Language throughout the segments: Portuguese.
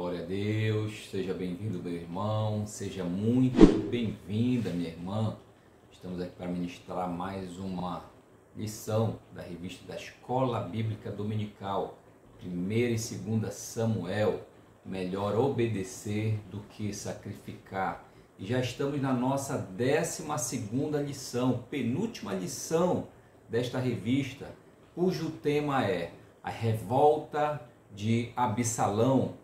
Glória a Deus, seja bem-vindo, meu irmão, seja muito bem-vinda, minha irmã. Estamos aqui para ministrar mais uma lição da revista da Escola Bíblica Dominical, 1ª e 2ª Samuel, melhor obedecer do que sacrificar. E já estamos na nossa 12ª lição, penúltima lição desta revista, cujo tema é a revolta de Absalão.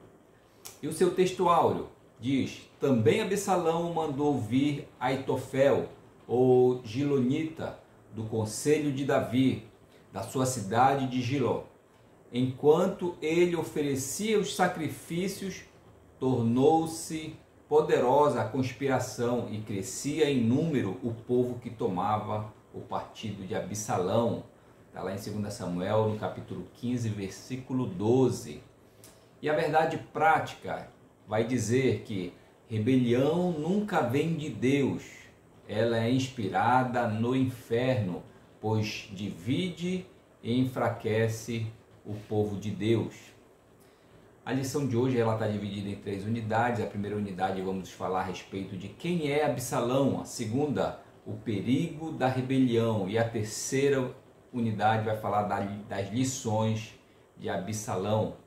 E o seu texto áureo diz: também Absalão mandou vir Aitofel, ou Gilonita, do conselho de Davi, da sua cidade de Giló. Enquanto ele oferecia os sacrifícios, tornou-se poderosa a conspiração e crescia em número o povo que tomava o partido de Absalão. Está lá em 2 Samuel, no capítulo 15, versículo 12. E a verdade prática vai dizer que rebelião nunca vem de Deus. Ela é inspirada no inferno, pois divide e enfraquece o povo de Deus. A lição de hoje está dividida em 3 unidades. A primeira unidade vamos falar a respeito de quem é Absalão. A segunda, o perigo da rebelião. E a terceira unidade vai falar das lições de Absalão.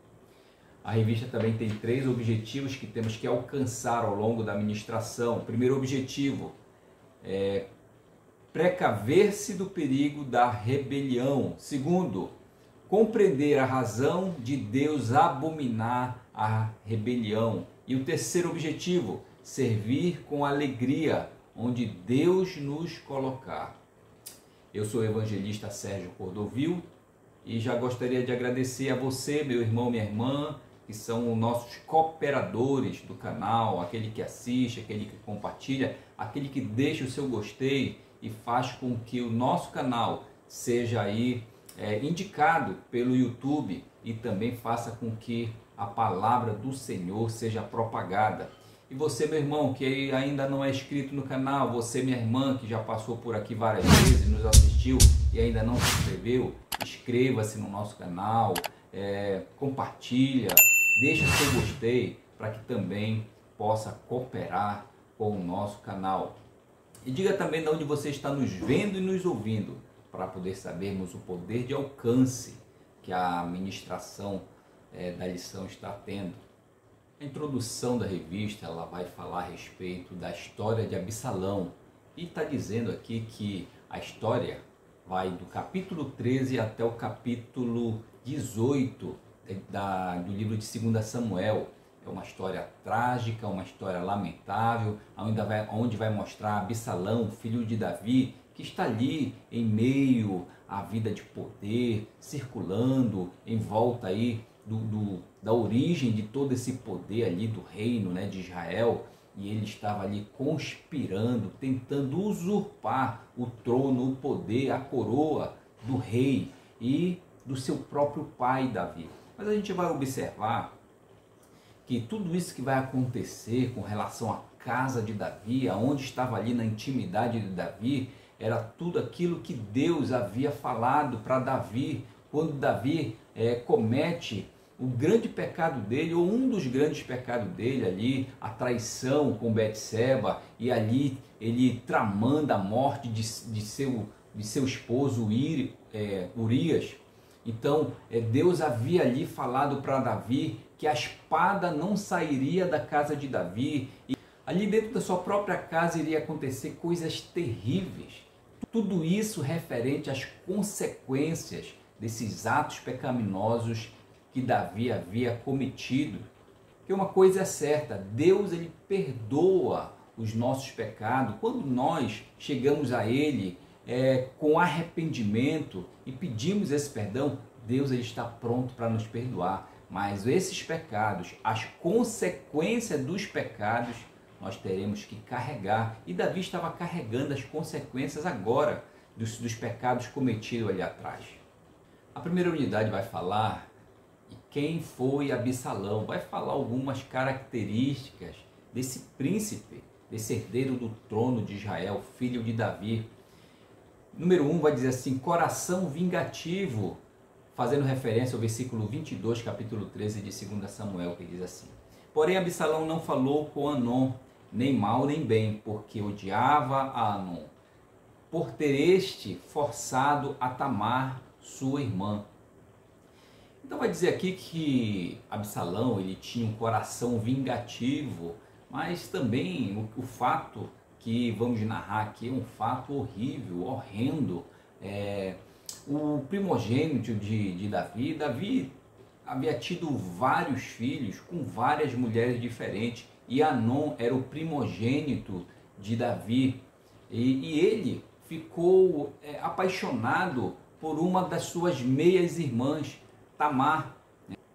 A revista também tem 3 objetivos que temos que alcançar ao longo da ministração. O primeiro objetivo é precaver-se do perigo da rebelião. Segundo, compreender a razão de Deus abominar a rebelião. E o terceiro objetivo, servir com alegria onde Deus nos colocar. Eu sou o evangelista Sérgio Cordovil e já gostaria de agradecer a você, meu irmão, minha irmã, que são nossos cooperadores do canal, aquele que assiste, aquele que compartilha, aquele que deixa o seu gostei e faz com que o nosso canal seja aí indicado pelo YouTube e também faça com que a palavra do Senhor seja propagada. E você, meu irmão, que ainda não é inscrito no canal, você, minha irmã, que já passou por aqui várias vezes, nos assistiu e ainda não se inscreveu, inscreva-se no nosso canal, compartilha, deixa seu gostei para que também possa cooperar com o nosso canal. E diga também de onde você está nos vendo e nos ouvindo, para poder sabermos o poder de alcance que a ministração da lição está tendo. A introdução da revista ela vai falar a respeito da história de Absalão e está dizendo aqui que a história vai do capítulo 13 até o capítulo 18 do livro de 2 Samuel. É uma história trágica, uma história lamentável, onde vai mostrar Absalão, filho de Davi, que está ali em meio à vida de poder, circulando em volta aí da origem de todo esse poder ali do reino, de Israel, e ele estava ali conspirando, tentando usurpar o trono, o poder, a coroa do rei e do seu próprio pai Davi. Mas a gente vai observar que tudo isso que vai acontecer com relação à casa de Davi, aonde estava ali na intimidade de Davi, era tudo aquilo que Deus havia falado para Davi, quando Davi comete o grande pecado dele, ou um dos grandes pecados dele ali, a traição com Betseba, e ali ele tramando a morte de seu esposo Urias. Então Deus havia ali falado para Davi que a espada não sairia da casa de Davi, e ali dentro da sua própria casa iria acontecer coisas terríveis. Tudo isso referente às consequências desses atos pecaminosos que Davi havia cometido. Porque uma coisa é certa, Deus ele perdoa os nossos pecados quando nós chegamos a Ele com arrependimento e pedimos esse perdão. Deus ele está pronto para nos perdoar, mas esses pecados, as consequências dos pecados, nós teremos que carregar. E Davi estava carregando as consequências agora dos pecados cometidos ali atrás. A primeira unidade vai falar de quem foi Absalão, vai falar algumas características desse príncipe, desse herdeiro do trono de Israel, filho de Davi. Número 1 vai dizer assim: coração vingativo, fazendo referência ao versículo 22, capítulo 13 de 2 Samuel, que diz assim: Porém, Absalão não falou com Amnon, nem mal nem bem, porque odiava a Amnon, por ter este forçado a Tamar, sua irmã. Então vai dizer aqui que Absalão ele tinha um coração vingativo, mas também o fato que vamos narrar aqui é um fato horrível, horrendo. O primogênito de Davi, Davi havia tido vários filhos com várias mulheres diferentes, e Amnon era o primogênito de Davi, e ele ficou apaixonado por uma das suas meias-irmãs, Tamar.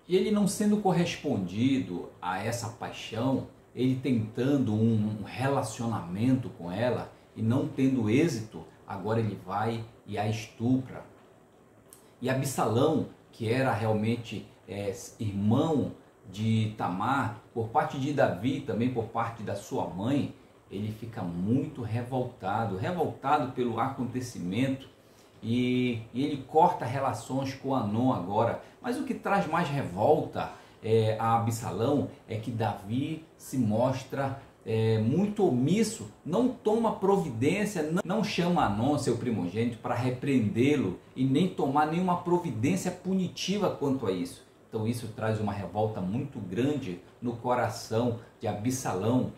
E ele não sendo correspondido a essa paixão, ele tentando um relacionamento com ela e não tendo êxito, agora ele vai e a estupra. E Absalão, que era realmente irmão de Tamar, por parte de Davi, também por parte da sua mãe, ele fica muito revoltado pelo acontecimento, e ele corta relações com Amnon agora. Mas o que traz mais revolta a Absalão é que Davi se mostra muito omisso, não toma providência, não chama Amnon, seu primogênito, para repreendê-lo e nem tomar nenhuma providência punitiva quanto a isso. Então isso traz uma revolta muito grande no coração de Absalão.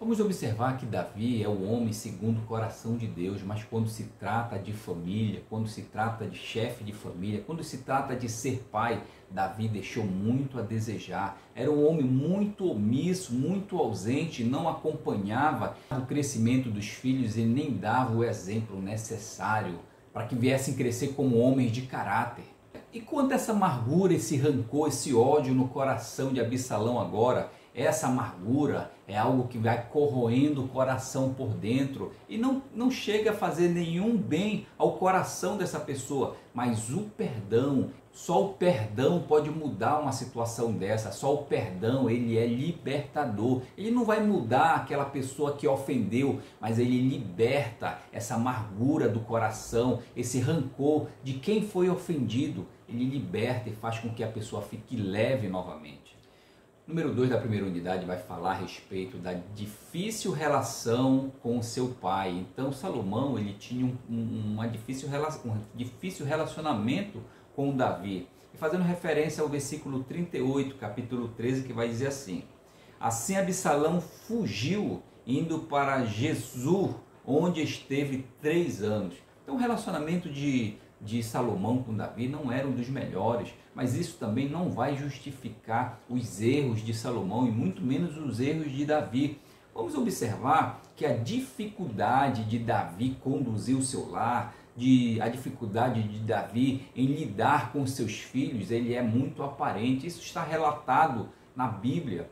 Vamos observar que Davi é o homem segundo o coração de Deus, mas quando se trata de família, quando se trata de chefe de família, quando se trata de ser pai, Davi deixou muito a desejar. Era um homem muito omisso, muito ausente, não acompanhava o crescimento dos filhos e nem dava o exemplo necessário para que viessem crescer como homens de caráter. E quanto a essa amargura, esse rancor, esse ódio no coração de Absalão agora, essa amargura é algo que vai corroendo o coração por dentro e não chega a fazer nenhum bem ao coração dessa pessoa. Mas o perdão, só o perdão pode mudar uma situação dessa. Só o perdão, ele é libertador. Ele não vai mudar aquela pessoa que ofendeu, mas ele liberta essa amargura do coração, esse rancor de quem foi ofendido. Ele liberta e faz com que a pessoa fique leve novamente. Número 2 da primeira unidade vai falar a respeito da difícil relação com seu pai. Então Salomão ele tinha um difícil relacionamento com Davi. E fazendo referência ao versículo 38, capítulo 13, que vai dizer assim: assim Absalão fugiu, indo para Gesur, onde esteve 3 anos. Então o relacionamento de Salomão com Davi não era um dos melhores, mas isso também não vai justificar os erros de Salomão e muito menos os erros de Davi. Vamos observar que a dificuldade de Davi conduzir o seu lar, a dificuldade de Davi em lidar com seus filhos, ele é muito aparente. Isso está relatado na Bíblia,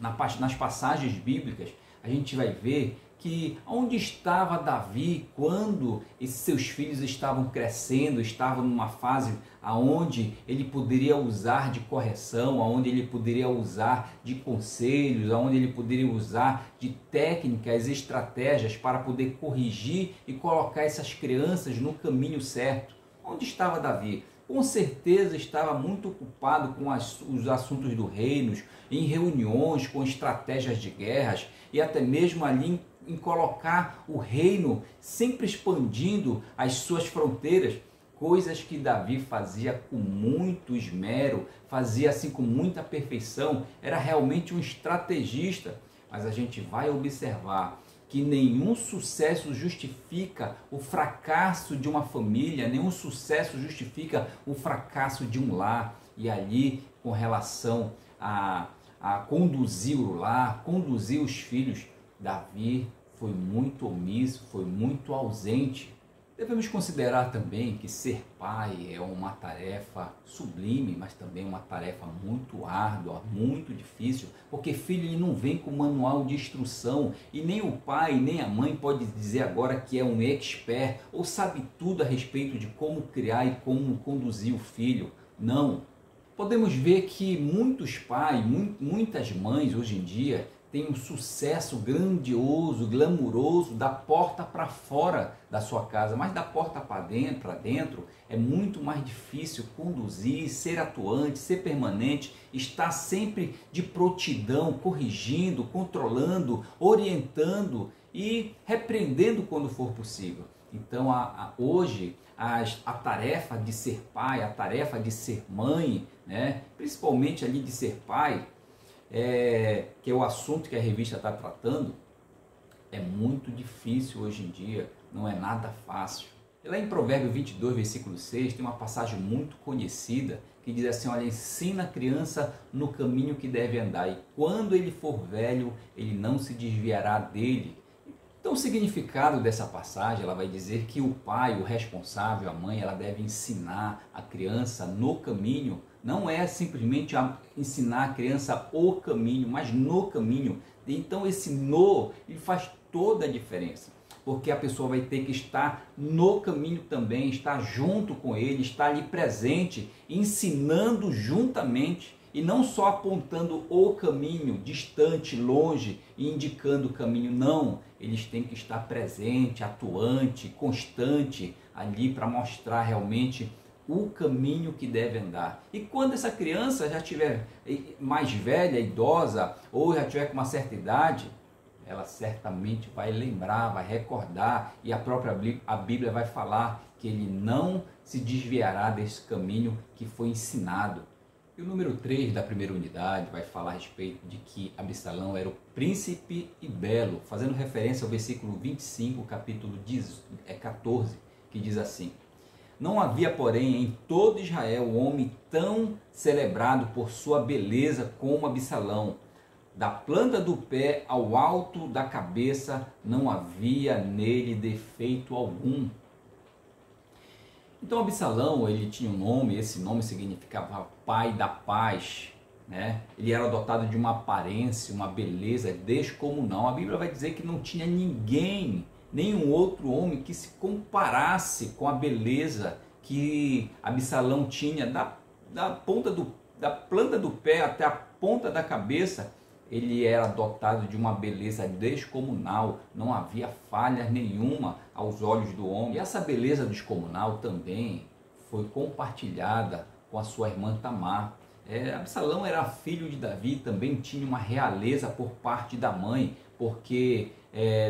nas passagens bíblicas. A gente vai ver que onde estava Davi quando esses seus filhos estavam crescendo, estavam numa fase aonde ele poderia usar de correção, aonde ele poderia usar de conselhos, aonde ele poderia usar de técnicas, estratégias para poder corrigir e colocar essas crianças no caminho certo. Onde estava Davi? Com certeza estava muito ocupado com os assuntos do reino, em reuniões, com estratégias de guerras e até mesmo ali em colocar o reino sempre expandindo as suas fronteiras, coisas que Davi fazia com muito esmero, fazia assim com muita perfeição, era realmente um estrategista. Mas a gente vai observar que nenhum sucesso justifica o fracasso de uma família, nenhum sucesso justifica o fracasso de um lar. E ali, com relação a conduzir o lar, conduzir os filhos, Davi foi muito omisso, foi muito ausente. Devemos considerar também que ser pai é uma tarefa sublime, mas também uma tarefa muito árdua, muito difícil, porque filho ele não vem com manual de instrução e nem o pai nem a mãe pode dizer agora que é um expert ou sabe tudo a respeito de como criar e como conduzir o filho. Não. Podemos ver que muitos pais, muitas mães hoje em dia tem um sucesso grandioso, glamuroso da porta para fora da sua casa, mas da porta para dentro é muito mais difícil conduzir, ser atuante, ser permanente, estar sempre de prontidão, corrigindo, controlando, orientando e repreendendo quando for possível. Então hoje a tarefa de ser pai, a tarefa de ser mãe, né, principalmente ali de ser pai, que é o assunto que a revista está tratando, é muito difícil hoje em dia, não é nada fácil. E lá em Provérbio 22, versículo 6, tem uma passagem muito conhecida que diz assim, olha, ensina a criança no caminho que deve andar e quando ele for velho, ele não se desviará dele. Então o significado dessa passagem, ela vai dizer que o pai, o responsável, a mãe, ela deve ensinar a criança no caminho. Não é simplesmente ensinar a criança o caminho, mas no caminho. Então esse no, ele faz toda a diferença. Porque a pessoa vai ter que estar no caminho também, estar junto com ele, estar ali presente, ensinando juntamente. E não só apontando o caminho, distante, longe, e indicando o caminho, não. Eles têm que estar presente, atuante, constante, ali para mostrar realmente o caminho que deve andar. E quando essa criança já estiver mais velha, idosa, ou já tiver com uma certa idade, ela certamente vai lembrar, vai recordar, e a própria Bíblia vai falar que ele não se desviará desse caminho que foi ensinado. E o número 3 da primeira unidade vai falar a respeito de que Absalão era o príncipe e belo, fazendo referência ao versículo 25, capítulo 14, que diz assim: não havia, porém, em todo Israel um homem tão celebrado por sua beleza como Absalão. Da planta do pé ao alto da cabeça não havia nele defeito algum. Então Absalão, ele tinha um nome, esse nome significava pai da paz, né? Ele era dotado de uma aparência, uma beleza descomunal. A Bíblia vai dizer que não tinha ninguém, nenhum outro homem que se comparasse com a beleza que Absalão tinha da planta do pé até a ponta da cabeça. Ele era dotado de uma beleza descomunal, não havia falha nenhuma aos olhos do homem. E essa beleza descomunal também foi compartilhada com a sua irmã Tamar. Absalão era filho de Davi, também tinha uma realeza por parte da mãe, porque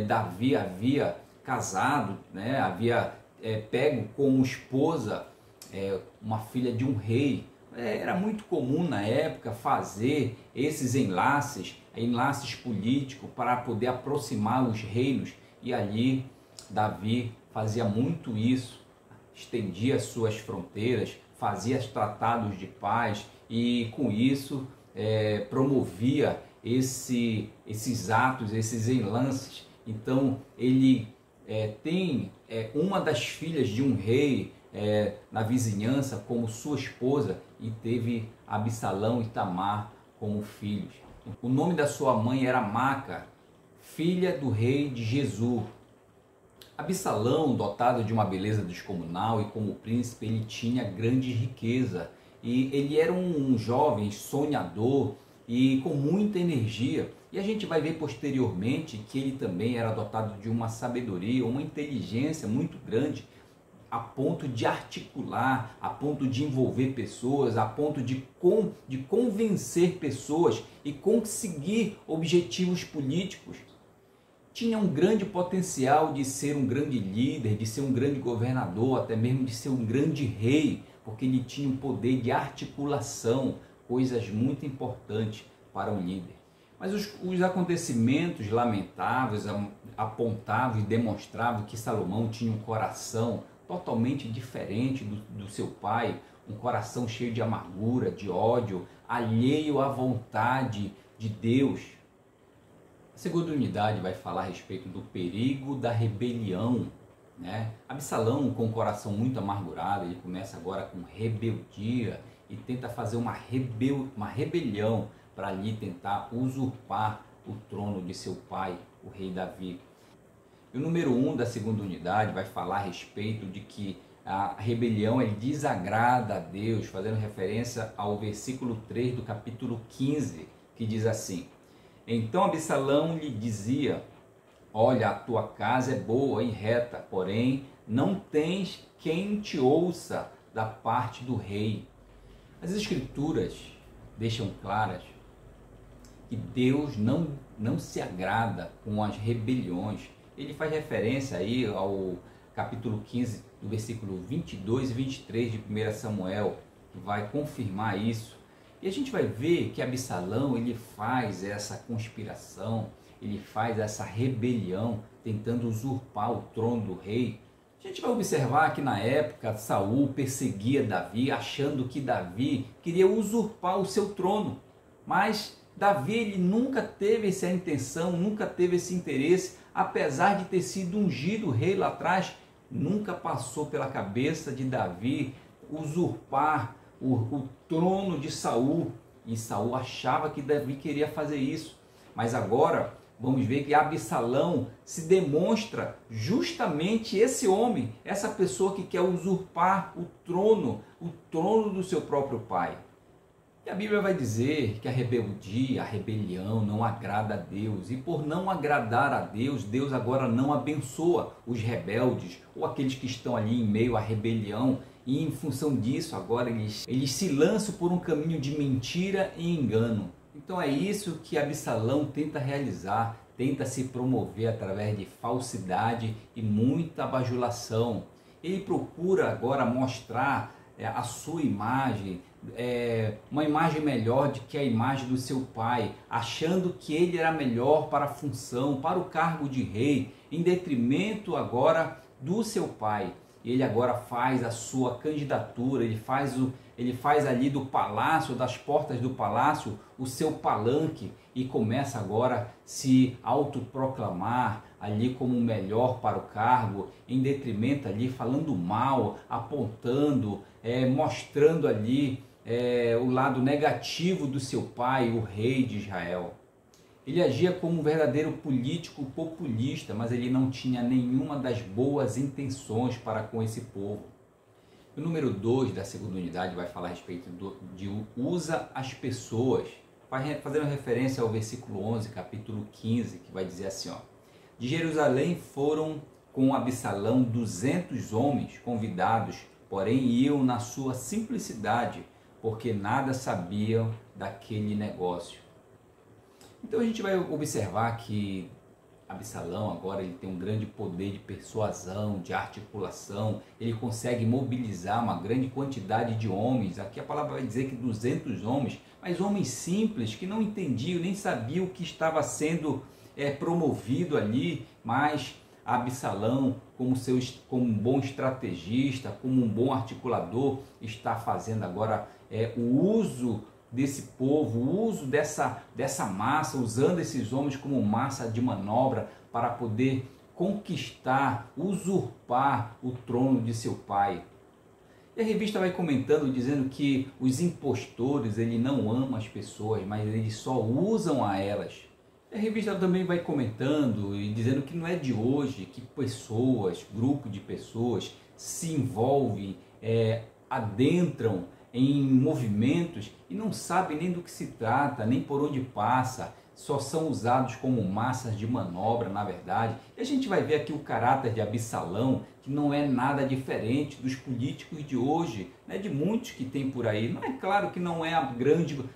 Davi havia casado, né, havia pego como esposa uma filha de um rei. Era muito comum na época fazer esses enlaces políticos para poder aproximar os reinos, e ali Davi fazia muito isso, estendia suas fronteiras, fazia tratados de paz e com isso promovia esses atos, esses enlaces. Então ele tem uma das filhas de um rei na vizinhança como sua esposa e teve Absalão e Tamar como filhos. O nome da sua mãe era Maca, filha do rei de Gesur. Absalão, dotado de uma beleza descomunal e como príncipe, ele tinha grande riqueza e ele era um jovem sonhador e com muita energia. E a gente vai ver posteriormente que ele também era dotado de uma sabedoria, uma inteligência muito grande, a ponto de articular, a ponto de envolver pessoas, a ponto de convencer pessoas e conseguir objetivos políticos. Tinha um grande potencial de ser um grande líder, de ser um grande governador, até mesmo de ser um grande rei, porque ele tinha um poder de articulação, coisas muito importantes para um líder. Mas os acontecimentos lamentáveis apontavam e demonstravam que Salomão tinha um coração totalmente diferente do seu pai, um coração cheio de amargura, de ódio, alheio à vontade de Deus. A segunda unidade vai falar a respeito do perigo da rebelião, né? Absalão, com um coração muito amargurado, ele começa agora com rebeldia e tenta fazer uma rebelião para ali tentar usurpar o trono de seu pai, o rei Davi. E o número 1 da segunda unidade vai falar a respeito de que a rebelião desagrada a Deus, fazendo referência ao versículo 3 do capítulo 15, que diz assim: Então Absalão lhe dizia: olha, a tua casa é boa e reta, porém não tens quem te ouça da parte do rei. As Escrituras deixam claras que Deus não se agrada com as rebeliões. Ele faz referência aí ao capítulo 15, do versículo 22 e 23 de 1 Samuel, que vai confirmar isso. E a gente vai ver que Absalão, ele faz essa conspiração, ele faz essa rebelião, tentando usurpar o trono do rei. A gente vai observar que na época Saul perseguia Davi, achando que Davi queria usurpar o seu trono. Mas Davi, ele nunca teve essa intenção, nunca teve esse interesse, apesar de ter sido ungido rei lá atrás, nunca passou pela cabeça de Davi usurpar o trono de Saul. E Saul achava que Davi queria fazer isso. Mas agora vamos ver que Absalão se demonstra justamente esse homem, essa pessoa que quer usurpar o trono do seu próprio pai. E a Bíblia vai dizer que a rebeldia, a rebelião não agrada a Deus. E por não agradar a Deus, Deus agora não abençoa os rebeldes ou aqueles que estão ali em meio à rebelião. E em função disso, agora eles se lançam por um caminho de mentira e engano. Então é isso que Absalão tenta realizar, tenta se promover através de falsidade e muita bajulação. Ele procura agora mostrar a sua imagem, uma imagem melhor do que a imagem do seu pai, achando que ele era melhor para a função, para o cargo de rei, em detrimento agora do seu pai. Ele agora faz a sua candidatura, ele faz ali do palácio, das portas do palácio, o seu palanque e começa agora a se autoproclamar ali como o melhor para o cargo, em detrimento ali, falando mal, apontando, mostrando ali o lado negativo do seu pai, o rei de Israel. Ele agia como um verdadeiro político populista, mas ele não tinha nenhuma das boas intenções para com esse povo. O número 2 da segunda unidade vai falar a respeito de usa as pessoas, fazendo referência ao versículo 11, capítulo 15, que vai dizer assim, de Jerusalém foram com Absalão 200 homens convidados, porém iam na sua simplicidade, porque nada sabiam daquele negócio. Então a gente vai observar que Absalão agora ele tem um grande poder de persuasão, de articulação, ele consegue mobilizar uma grande quantidade de homens. Aqui a palavra vai dizer que 200 homens, mas homens simples que não entendiam, nem sabiam o que estava sendo promovido ali, mas Absalão, como um bom estrategista, como um bom articulador, está fazendo agora o uso desse povo, o uso dessa massa, usando esses homens como massa de manobra para poder conquistar, usurpar o trono de seu pai. E a revista vai comentando, dizendo que os impostores, ele não amam as pessoas, mas eles só usam a elas. E a revista também vai comentando e dizendo que não é de hoje que pessoas, grupo de pessoas se envolvem, adentram em movimentos e não sabem nem do que se trata, nem por onde passa, só são usados como massas de manobra, na verdade. E a gente vai ver aqui o caráter de Absalão, que não é nada diferente dos políticos de hoje, né, de muitos que tem por aí. Não é claro que não é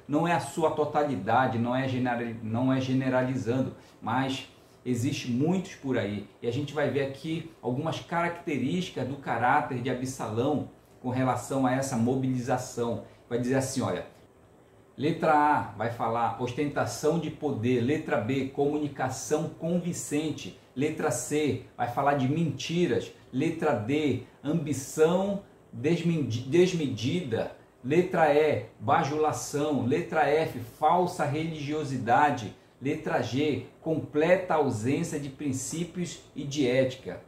não é a sua totalidade, não é generalizando, mas existe muitos por aí. E a gente vai ver aqui algumas características do caráter de Absalão com relação a essa mobilização. Vai dizer assim, olha, letra A vai falar ostentação de poder, letra B, comunicação convincente, letra C vai falar de mentiras, letra D, ambição desmedida, letra E, bajulação, letra F, falsa religiosidade, letra G, completa ausência de princípios e de ética.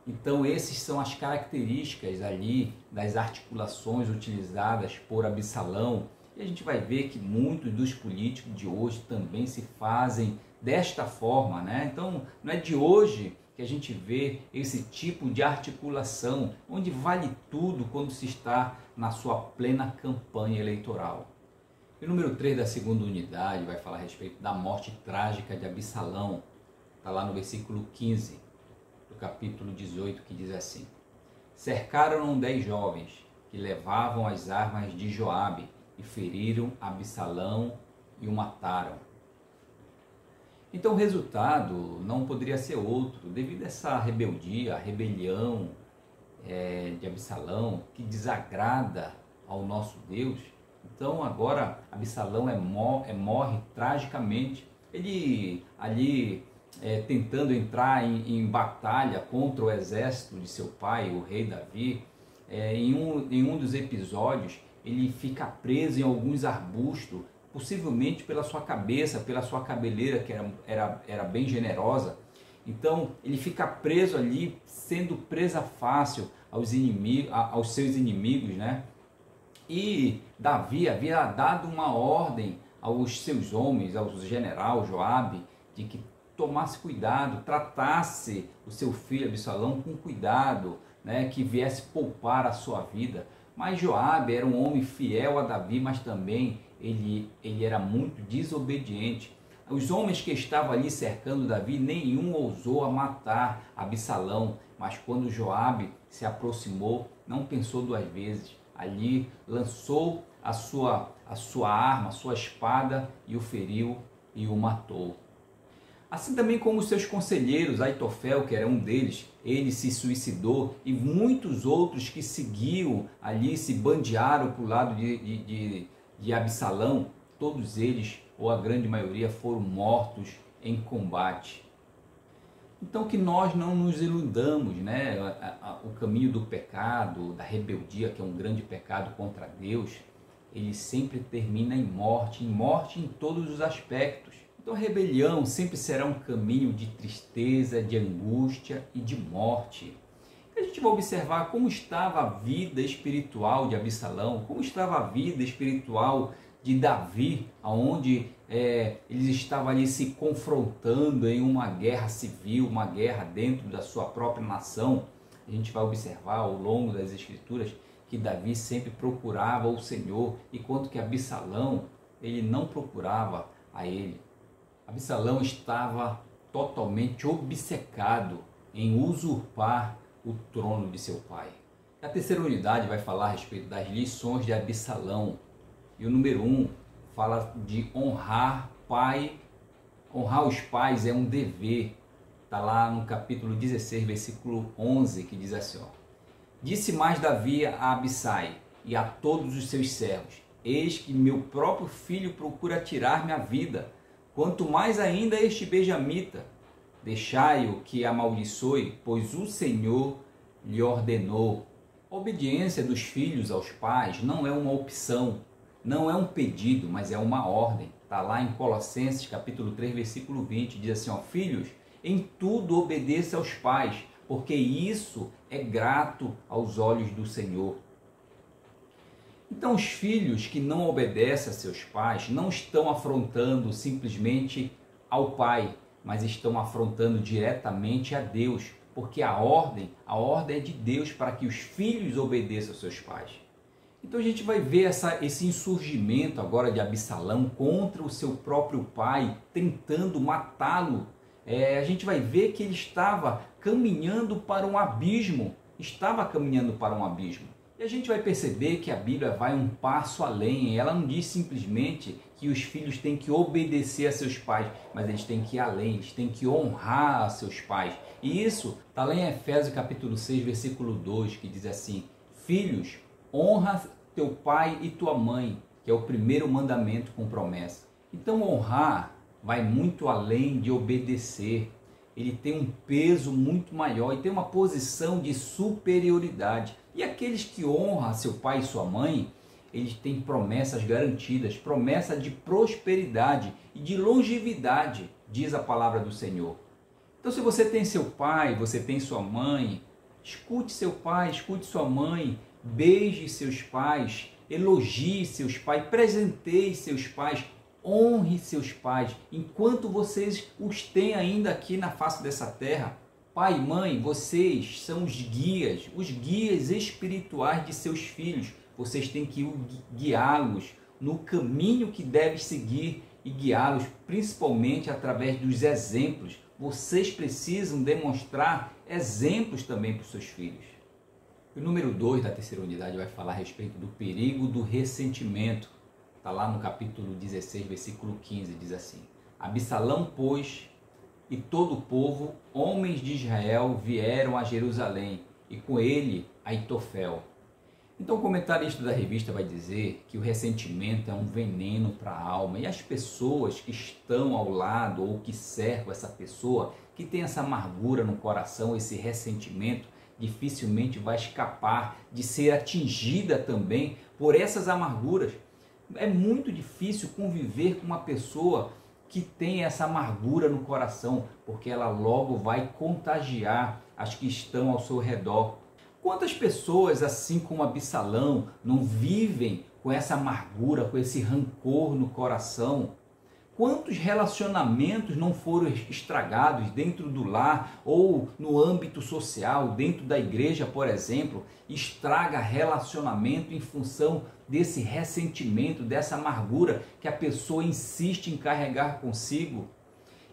Então essas são as características ali das articulações utilizadas por Absalão. E a gente vai ver que muitos dos políticos de hoje também se fazem desta forma, né? Então não é de hoje que a gente vê esse tipo de articulação, onde vale tudo quando se está na sua plena campanha eleitoral. E o número 3 da segunda unidade vai falar a respeito da morte trágica de Absalão. Está lá no versículo 15 do capítulo 18, que diz assim: cercaram 10 jovens que levavam as armas de Joabe e feriram Absalão e o mataram. Então o resultado não poderia ser outro, devido a essa rebeldia, a rebelião de Absalão, que desagrada ao nosso Deus. Então agora Absalão morre tragicamente. Ele ali tentando entrar em batalha contra o exército de seu pai, o rei Davi. Em um dos episódios ele fica preso em alguns arbustos, possivelmente pela sua cabeça, pela sua cabeleira, que era bem generosa. Então ele fica preso ali, sendo presa fácil aos seus inimigos, né? E Davi havia dado uma ordem aos seus homens, ao general Joabe, de que tomasse cuidado, tratasse o seu filho Absalão com cuidado, né? Que viesse poupar a sua vida. Mas Joabe era um homem fiel a Davi, mas também ele era muito desobediente. Os homens que estavam ali cercando Davi, nenhum ousou a matar Absalão, mas quando Joabe se aproximou, não pensou duas vezes. Ali lançou a sua arma, a sua espada, e o feriu e o matou. Assim também como os seus conselheiros, Aitofel, que era um deles, ele se suicidou, e muitos outros que seguiam ali, se bandearam para o lado de Absalão, todos eles, ou a grande maioria, foram mortos em combate. Então que nós não nos iludamos, né? O caminho do pecado, da rebeldia, que é um grande pecado contra Deus, ele sempre termina em morte em todos os aspectos. Então a rebelião sempre será um caminho de tristeza, de angústia e de morte. A gente vai observar como estava a vida espiritual de Absalão, como estava a vida espiritual de Davi, onde eles estavam ali se confrontando em uma guerra civil, uma guerra dentro da sua própria nação. A gente vai observar ao longo das Escrituras que Davi sempre procurava o Senhor, enquanto que Absalão, ele não procurava a ele. Absalão estava totalmente obcecado em usurpar o trono de seu pai. A terceira unidade vai falar a respeito das lições de Absalão. E o número 1 fala de honrar pai. Honrar os pais é um dever. Está lá no capítulo 16, versículo 11, que diz assim: disse mais Davi a Abissai e a todos os seus servos: eis que meu próprio filho procura tirar-me a vida, quanto mais ainda este benjamita. Deixai-o que amaldiçoe, pois o Senhor lhe ordenou. A obediência dos filhos aos pais não é uma opção, não é um pedido, mas é uma ordem. Está lá em Colossenses capítulo 3, versículo 20, diz assim: filhos, em tudo obedeça aos pais, porque isso é grato aos olhos do Senhor. Então os filhos que não obedecem a seus pais não estão afrontando simplesmente ao pai, mas estão afrontando diretamente a Deus, porque a ordem é de Deus para que os filhos obedeçam aos seus pais. Então a gente vai ver esse insurgimento agora de Absalão contra o seu próprio pai, tentando matá-lo. A gente vai ver que ele estava caminhando para um abismo, E a gente vai perceber que a Bíblia vai um passo além. Ela não diz simplesmente que os filhos têm que obedecer a seus pais, mas eles têm que ir além, eles têm que honrar a seus pais. E isso está lá em Efésios capítulo 6, versículo 2, que diz assim: filhos, honra teu pai e tua mãe, que é o primeiro mandamento com promessa. Então honrar vai muito além de obedecer. Ele tem um peso muito maior e tem uma posição de superioridade. E aqueles que honram seu pai e sua mãe, eles têm promessas garantidas, promessa de prosperidade e de longevidade, diz a palavra do Senhor. Então se você tem seu pai, você tem sua mãe, escute seu pai, escute sua mãe, beije seus pais, elogie seus pais, presenteie seus pais, honre seus pais, enquanto vocês os têm ainda aqui na face dessa terra. Pai e mãe, vocês são os guias espirituais de seus filhos. Vocês têm que guiá-los no caminho que deves seguir e guiá-los, principalmente através dos exemplos. Vocês precisam demonstrar exemplos também para os seus filhos. O número 2 da terceira unidade vai falar a respeito do perigo do ressentimento. Está lá no capítulo 16, versículo 15, diz assim: Absalão, pois, e todo o povo, homens de Israel, vieram a Jerusalém, e com ele Aitofel. Então o comentarista da revista vai dizer que o ressentimento é um veneno para a alma, e as pessoas que estão ao lado ou que cercam essa pessoa, que tem essa amargura no coração, esse ressentimento, dificilmente vai escapar de ser atingida também por essas amarguras. É muito difícil conviver com uma pessoa que tem essa amargura no coração, porque ela logo vai contagiar as que estão ao seu redor. Quantas pessoas, assim como Absalão, não vivem com essa amargura, com esse rancor no coração? Quantos relacionamentos não foram estragados dentro do lar ou no âmbito social, dentro da igreja, por exemplo, estraga relacionamento em função desse ressentimento, dessa amargura que a pessoa insiste em carregar consigo?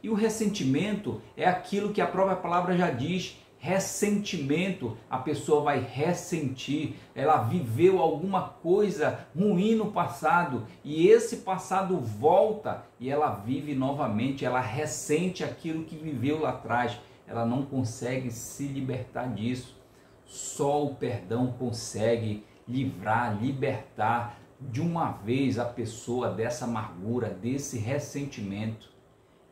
E o ressentimento é aquilo que a própria palavra já diz. Ressentimento, a pessoa vai ressentir, ela viveu alguma coisa ruim no passado e esse passado volta e ela vive novamente, ela ressente aquilo que viveu lá atrás, ela não consegue se libertar disso. Só o perdão consegue libertar de uma vez a pessoa dessa amargura, desse ressentimento.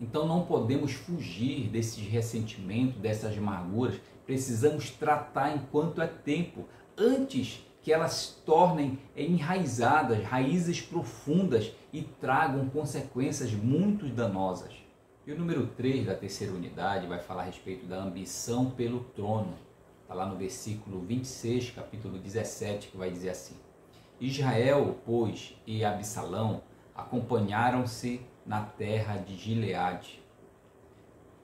Então não podemos fugir desses ressentimentos, dessas amarguras. Precisamos tratar enquanto é tempo, antes que elas se tornem enraizadas, raízes profundas e tragam consequências muito danosas. E o número 3 da terceira unidade vai falar a respeito da ambição pelo trono. Está lá no versículo 26, capítulo 17, que vai dizer assim: Israel, pois, e Absalão acompanharam-se na terra de Gileade.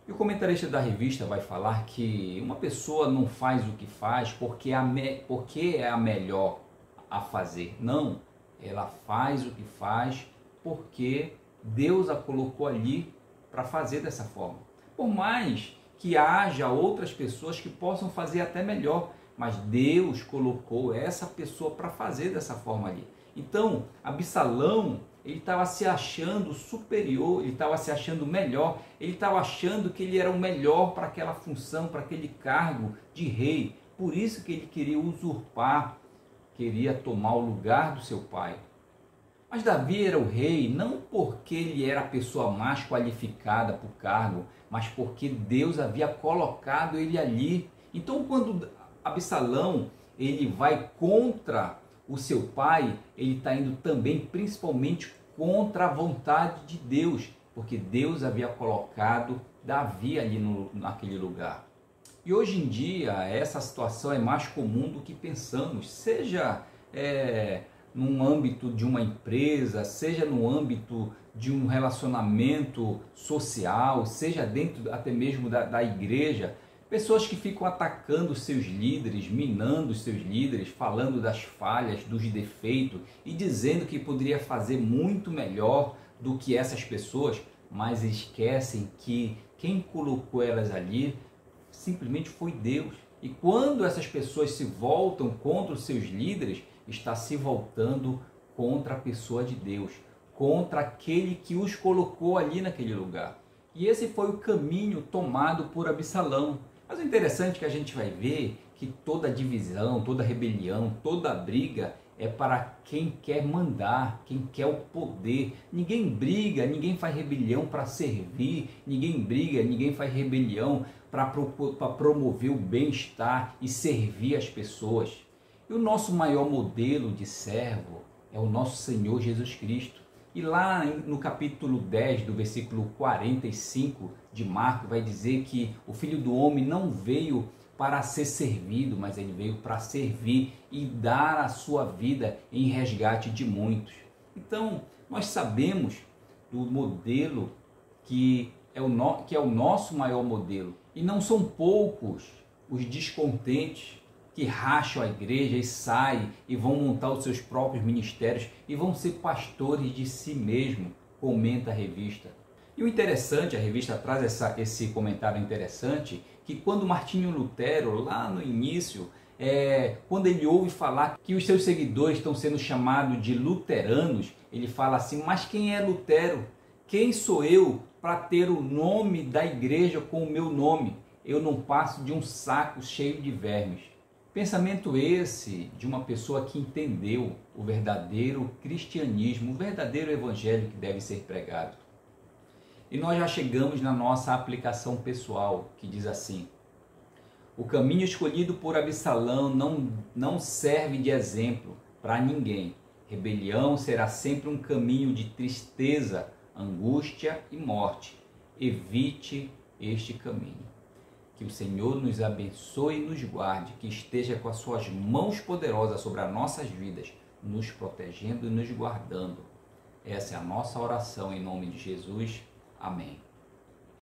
E o comentarista da revista vai falar que uma pessoa não faz o que faz porque é a melhor a fazer. Não, ela faz o que faz porque Deus a colocou ali para fazer dessa forma. Por mais que haja outras pessoas que possam fazer até melhor, mas Deus colocou essa pessoa para fazer dessa forma ali. Então, Absalão, ele estava se achando superior, ele estava se achando melhor, ele estava achando que ele era o melhor para aquela função, para aquele cargo de rei. Por isso que ele queria usurpar, queria tomar o lugar do seu pai. Mas Davi era o rei não porque ele era a pessoa mais qualificada para o cargo, mas porque Deus havia colocado ele ali. Então, quando Absalão ele vai contra o seu pai, ele está indo também principalmente contra a vontade de Deus, porque Deus havia colocado Davi ali naquele lugar. E hoje em dia essa situação é mais comum do que pensamos, seja no âmbito de uma empresa, seja no âmbito de um relacionamento social, seja dentro até mesmo da igreja. Pessoas que ficam atacando seus líderes, minando os seus líderes, falando das falhas, dos defeitos e dizendo que poderia fazer muito melhor do que essas pessoas, mas esquecem que quem colocou elas ali simplesmente foi Deus. E quando essas pessoas se voltam contra os seus líderes, está se voltando contra a pessoa de Deus, contra aquele que os colocou ali naquele lugar. E esse foi o caminho tomado por Absalão. Mas o interessante é que a gente vai ver que toda divisão, toda rebelião, toda briga é para quem quer mandar, quem quer o poder. Ninguém briga, ninguém faz rebelião para servir, ninguém briga, ninguém faz rebelião para promover o bem-estar e servir as pessoas. E o nosso maior modelo de servo é o nosso Senhor Jesus Cristo. E lá no capítulo 10, do versículo 45 de Marcos, vai dizer que o Filho do Homem não veio para ser servido, mas ele veio para servir e dar a sua vida em resgate de muitos. Então, nós sabemos do modelo que é o nosso maior modelo. E não são poucos os descontentes que racham a igreja e saem e vão montar os seus próprios ministérios e vão ser pastores de si mesmo, comenta a revista. E o interessante, a revista traz esse comentário interessante, que quando Martinho Lutero, lá no início, quando ele ouve falar que os seus seguidores estão sendo chamados de luteranos, ele fala assim: mas quem é Lutero? Quem sou eu para ter o nome da igreja com o meu nome? Eu não passo de um saco cheio de vermes. Pensamento esse de uma pessoa que entendeu o verdadeiro cristianismo, o verdadeiro evangelho que deve ser pregado. E nós já chegamos na nossa aplicação pessoal, que diz assim: o caminho escolhido por Absalão não serve de exemplo para ninguém. Rebelião será sempre um caminho de tristeza, angústia e morte. Evite este caminho. Que o Senhor nos abençoe e nos guarde, que esteja com as suas mãos poderosas sobre as nossas vidas, nos protegendo e nos guardando. Essa é a nossa oração em nome de Jesus. Amém.